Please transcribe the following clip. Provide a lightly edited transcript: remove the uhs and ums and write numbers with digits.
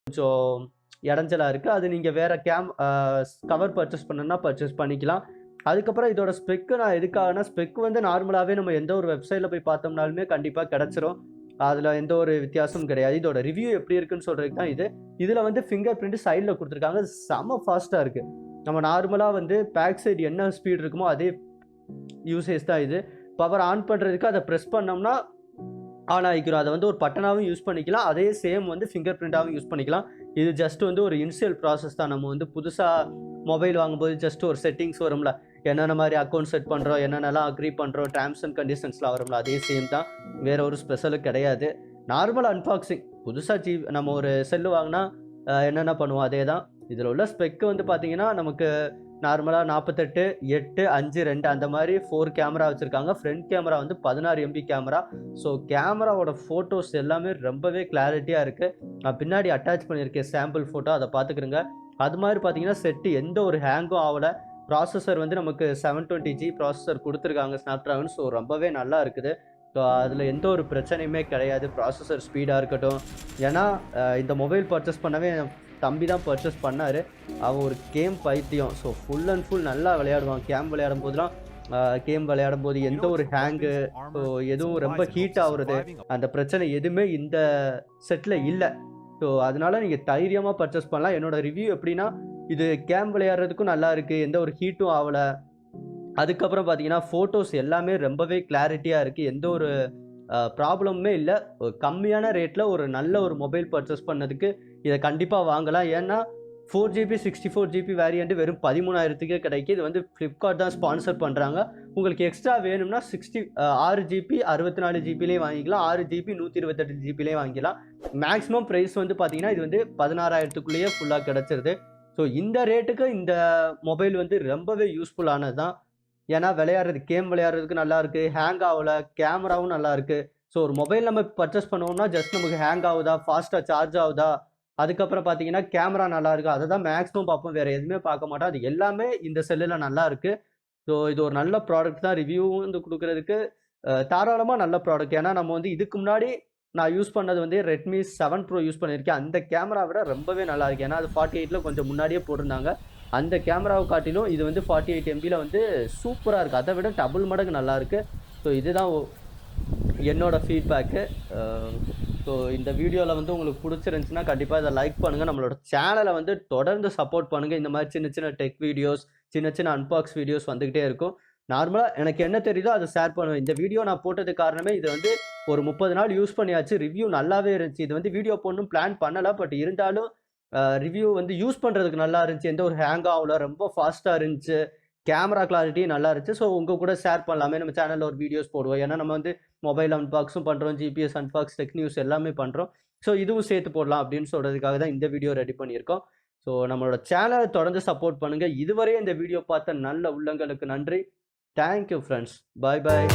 கொஞ்சம் இடைஞ்சலாக இருக்குது. அது நீங்கள் வேறு கவர் பர்ச்சேஸ் பண்ணணுன்னா பர்ச்சேஸ் பண்ணிக்கலாம். அதுக்கப்புறம் இதோட ஸ்பெக்கு நான் எதுக்காகனா, ஸ்பெக் வந்து நார்மலாகவே நம்ம எந்த ஒரு வெப்சைட்டில் போய் பார்த்தோம்னாலுமே கண்டிப்பாக கிடச்சிரும். அதில் எந்த ஒரு வித்தியாசமும் கிடையாது. இதோட ரிவ்யூ எப்படி இருக்குன்னு சொல்கிறதுக்கு தான் இது. இதில் வந்து ஃபிங்கர் பிரிண்ட் சைடில் கொடுத்துருக்காங்க. செம ஃபாஸ்ட்டாக இருக்குது. நம்ம நார்மலாக வந்து பேக் சைடு என்ன ஸ்பீட் இருக்குமோ அதே யூசேஜ் தான் இது. பவர் ஆன் பண்ணுறதுக்கு அதை ப்ரெஸ் பண்ணோம்னா ஆன் ஆகிக்கிறோம். அதை வந்து ஒரு பட்டனாகவும் யூஸ் பண்ணிக்கலாம். அதே சேம் வந்து ஃபிங்கர் பிரிண்ட்டாகவும் யூஸ் பண்ணிக்கலாம். இது ஜஸ்ட் வந்து ஒரு இனிஷியல் ப்ராசஸ் தான். நம்ம வந்து புதுசாக மொபைல் வாங்கும்போது ஜஸ்ட் ஒரு செட்டிங்ஸ் வரும்ல, என்னென்ன மாதிரி அக்கௌண்ட் செட் பண்ணுறோம், என்னென்னலாம் அக்ரி பண்ணுறோம், டேர்ம்ஸ் அண்ட் கண்டிஷன்ஸ்லாம் வரும்ல, அதே சேம் தான். வேறு ஒரு ஸ்பெஷலும் கிடையாது. Normal unboxing. புதுசாக நம்ம ஒரு செல்லு வாங்கினா என்னென்ன பண்ணுவோம் அதே தான். இதில் உள்ள ஸ்பெக்கு வந்து பார்த்தீங்கன்னா, நமக்கு நார்மலாக 48, 8, 5, 2 அந்த மாதிரி 4 கேமரா வச்சுருக்காங்க. ஃப்ரண்ட் கேமரா வந்து 16 MP கேமரா. ஸோ கேமராவோட ஃபோட்டோஸ் எல்லாமே ரொம்பவே கிளாரிட்டியாக இருக்குது. நான் பின்னாடி அட்டாச் பண்ணியிருக்கேன் சாம்பிள் ஃபோட்டோ, அதை பார்த்துக்கிறேங்க. அது மாதிரி பார்த்தீங்கன்னா செட்டு எந்த ஒரு ஹேங்கும் ஆகலை. ப்ராசஸர் வந்து நமக்கு 720G ப்ராசஸர் கொடுத்துருக்காங்க ஸ்னாப்ட்ராகன். ஸோ ரொம்பவே நல்லா இருக்குது. ஸோ அதில் எந்த ஒரு பிரச்சனையுமே கிடையாது. ப்ராசஸர் ஸ்பீடாக இருக்கட்டும். ஏன்னா இந்த மொபைல் பர்ச்சேஸ் பண்ணவே தம்பி தான் பர்ச்சேஸ் பண்ணார். அவன் ஒரு கேம் பைத்தியம். ஸோ ஃபுல் அண்ட் ஃபுல் நல்லா விளையாடுவான். விளையாடும் போதுலாம் கேம் விளையாடும் போது எந்த ஒரு ஹேங்கு, ஸோ எதுவும் ரொம்ப ஹீட் ஆகுறது, அந்த பிரச்சனை எதுவுமே இந்த செட்டில் இல்லை. ஸோ அதனால நீங்கள் தைரியமாக பர்ச்சேஸ் பண்ணலாம். என்னோடய ரிவ்யூ எப்படின்னா, இது கேம் விளையாடுறதுக்கும் நல்லா இருக்குது, எந்த ஒரு ஹீட்டும் ஆகலை. அதுக்கப்புறம் பார்த்தீங்கன்னா ஃபோட்டோஸ் எல்லாமே ரொம்பவே கிளாரிட்டியாக இருக்குது. எந்த ஒரு ப்ராப்ளமுமே இல்லை. கம்மியான ரேட்டில் ஒரு நல்ல ஒரு மொபைல் பர்ச்சேஸ் பண்ணதுக்கு இதை கண்டிப்பாக வாங்கலாம். ஏன்னா 4GB 64GB வேரியண்ட் வெறும் 13,000க்கே கிடைக்கும். இது வந்து ஃப்ளிப்கார்ட் தான் ஸ்பான்சர் பண்ணுறாங்க. உங்களுக்கு எக்ஸ்ட்ரா வேணும்னா 6GB 64GBலேயே வாங்கிக்கலாம், 6GB 128GBலேயே வாங்கிக்கலாம். மேக்ஸிமம் ப்ரைஸ் வந்து பார்த்தீங்கன்னா இது வந்து 16,000க்குள்ளேயே ஃபுல்லாக கிடச்சிருது. ஸோ இந்த ரேட்டுக்கு இந்த மொபைல் வந்து ரொம்பவே யூஸ்ஃபுல்லானது தான். ஏன்னா கேம் விளையாடுறதுக்கு நல்லாயிருக்கு, ஹேங் ஆகலை, கேமராவும் நல்லாயிருக்கு. ஸோ ஒரு மொபைல் நம்ம பர்ச்சேஸ் பண்ணுவோம்னா ஜஸ்ட் நமக்கு ஹேங் ஆகுதா, ஃபாஸ்ட்டாக சார்ஜ் ஆகுதா, அதுக்கப்புறம் பார்த்தீங்கன்னா கேமரா நல்லா இருக்குது, அதை தான் மேக்ஸிமம் பார்ப்போம். வேறு எதுவுமே பார்க்க மாட்டோம். அது எல்லாமே இந்த செல்லில் நல்லா இருக்குது. ஸோ இது ஒரு நல்ல ப்ராடக்ட் தான். ரிவ்யூவும் வந்து கொடுக்குறதுக்கு தாராளமாக நல்ல ப்ராடக்ட். ஏன்னா நம்ம வந்து இதுக்கு முன்னாடி நான் யூஸ் பண்ணது வந்து Redmi 7 Pro யூஸ் பண்ணியிருக்கேன். அந்த கேமரா விட ரொம்பவே நல்லா இருக்குது. ஏன்னா அது 48ல் கொஞ்சம் முன்னாடியே போட்டிருந்தாங்க. அந்த கேமராவை காட்டிலும் இது வந்து 48 MBயில் வந்து சூப்பராக இருக்குது. அதை விட டபுள் மடங்கு நல்லாயிருக்கு. ஸோ இதுதான் என்னோடய ஃபீட்பேக்கு. ஸோ இந்த வீடியோவில் வந்து உங்களுக்கு பிடிச்சிருந்துச்சுன்னா கண்டிப்பாக இதை லைக் பண்ணுங்கள். நம்மளோட சேனலை வந்து தொடர்ந்து சப்போர்ட் பண்ணுங்கள். இந்த மாதிரி சின்ன சின்ன டெக் வீடியோஸ், சின்ன சின்ன அன்பாக்ஸ் வீடியோஸ் வந்துக்கிட்டே இருக்கும். நார்மலாக எனக்கு என்ன தெரியுதோ அதை ஷேர் பண்ணுவேன். இந்த வீடியோ நான் போட்டதுக்கு காரணமே இது வந்து ஒரு 30 நாள் யூஸ் பண்ணியாச்சு. ரிவ்யூ நல்லாவே இருந்துச்சு. இது வந்து வீடியோ போடணும் பிளான் பண்ணலை. பட் இருந்தாலும் ரிவ்யூ வந்து யூஸ் பண்ணுறதுக்கு நல்லா இருந்துச்சு. எந்த ஒரு ஹேங் ஆகல, ரொம்ப ஃபாஸ்ட்டாக இருந்துச்சு, கேமரா கிளாரிட்டி நல்லா இருந்துச்சு. ஸோ உங்கள் கூட ஷேர் பண்ணலாமே. நம்ம சேனலில் ஒரு வீடியோஸ் போடுவோம். ஏன்னா நம்ம வந்து மொபைல் அன்பாக்ஸும் பண்ணுறோம், ஜிபிஎஸ் அன்பாக்ஸ், டெக் நியூஸ் எல்லாமே பண்ணுறோம். ஸோ இதுவும் சேர்த்து போடலாம் அப்படின்னு சொல்கிறதுக்காக தான் இந்த வீடியோ ரெடி பண்ணியிருக்கோம். ஸோ நம்மளோட சேனலை தொடர்ந்து சப்போர்ட் பண்ணுங்கள். இதுவரை இந்த வீடியோ பார்த்த நல்ல உள்ளங்களுக்கு நன்றி. Thank you friends. பாய் பாய்.